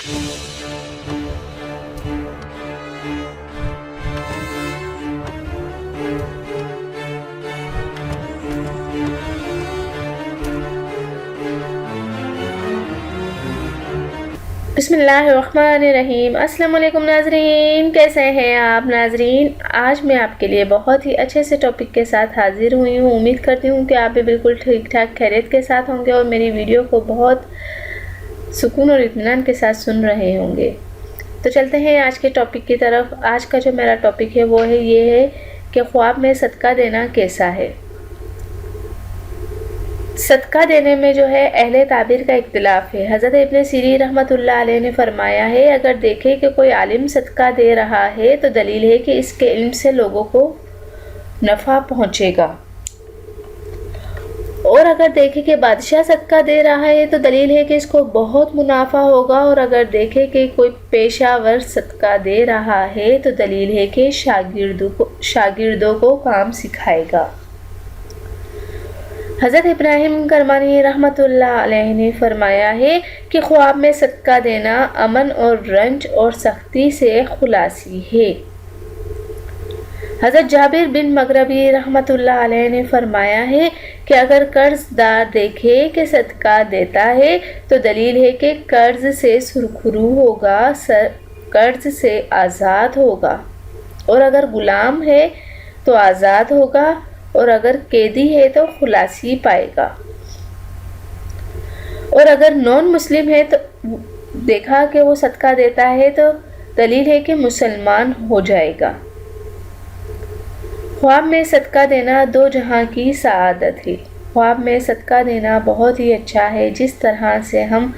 بسم اللہ الرحمن الرحیم۔ السلام علیکم ناظرین، کیسے ہیں آپ ناظرین؟ آج میں آپ کے لیے بہت ہی اچھے سے ٹاپک کے ساتھ حاضر ہوئی ہوں۔ امید کرتی ہوں کہ آپ بھی بالکل ٹھیک ٹھاک خیریت کے ساتھ ہوں گے اور میری ویڈیو کو بہت سکون اور اطمینان کے ساتھ سن رہے ہوں گے۔ تو چلتے ہیں آج کے ٹاپک کی طرف۔ آج کا جو میرا ٹاپک ہے وہ یہ ہے کہ خواب میں صدقہ دینا کیسا ہے۔ صدقہ دینے میں جو ہے اہل تعبیر کا اختلاف ہے۔ حضرت ابن سیرین رحمۃ اللہ علیہ نے فرمایا ہے، اگر دیکھے کہ کوئی عالم صدقہ دے رہا ہے تو دلیل ہے کہ اس کے علم سے لوگوں کو نفع پہنچے گا، اور اگر دیکھے کہ بادشاہ صدقہ دے رہا ہے تو دلیل ہے کہ اس کو بہت منافع ہوگا، اور اگر دیکھے کہ کوئی پیشہ ور صدقہ دے رہا ہے تو دلیل ہے کہ شاگردوں کو کام سکھائے گا۔ حضرت ابراہیم کرمانی رحمۃ اللہ علیہ نے فرمایا ہے کہ خواب میں صدقہ دینا امن اور رنج اور سختی سے خلاصی ہے۔ حضرت جابر بن مغربی رحمۃ اللہ علیہ نے فرمایا ہے کہ اگر قرض دار دیکھے کہ صدقہ دیتا ہے تو دلیل ہے کہ قرض سے سرخرو ہوگا، قرض سے آزاد ہوگا، اور اگر غلام ہے تو آزاد ہوگا، اور اگر قیدی ہے تو خلاصی پائے گا، اور اگر نان مسلم ہے تو دیکھا کہ وہ صدقہ دیتا ہے تو دلیل ہے کہ مسلمان ہو جائے گا۔ خواب میں صدقہ دینا دو جہاں کی سعادت ہے۔ خواب میں صدقہ دینا بہت ہی اچھا ہے۔ جس طرح سے ہم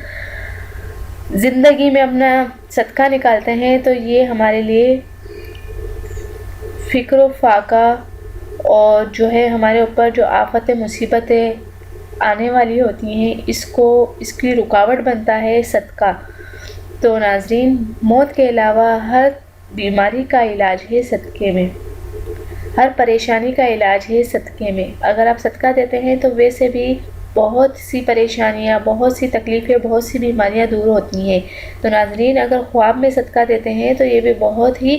زندگی میں اپنا صدقہ نکالتے ہیں تو یہ ہمارے لیے فکر و فاقہ اور جو ہے ہمارے اوپر جو آفت مصیبتیں آنے والی ہوتی ہیں اس کی رکاوٹ بنتا ہے صدقہ۔ تو ناظرین، موت کے علاوہ ہر بیماری کا علاج ہے صدقے میں، ہر پریشانی کا علاج ہے صدقے میں۔ اگر آپ صدقہ دیتے ہیں تو ویسے بھی بہت سی پریشانیاں، بہت سی تکلیفیں، بہت سی بیماریاں دور ہوتی ہیں۔ تو ناظرین، اگر خواب میں صدقہ دیتے ہیں تو یہ بھی بہت ہی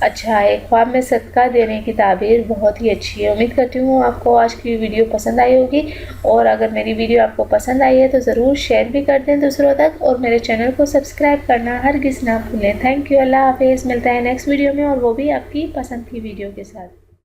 اچھا ہے۔ خواب میں صدقہ دینے کی تعبیر بہت ہی اچھی ہے۔ امید کرتی ہوں آپ کو آج کی ویڈیو پسند آئی ہوگی، اور اگر میری ویڈیو آپ کو پسند آئی ہے تو ضرور شیئر بھی کر دیں دوسروں تک، اور میرے چینل کو سبسکرائب کرنا ہرگز نہ بھولیں۔ تھینک یو، اللہ حافظ۔ ملتا ہے نیکسٹ ویڈیو میں، اور وہ بھی آپ کی پسند کی ویڈیو کے ساتھ۔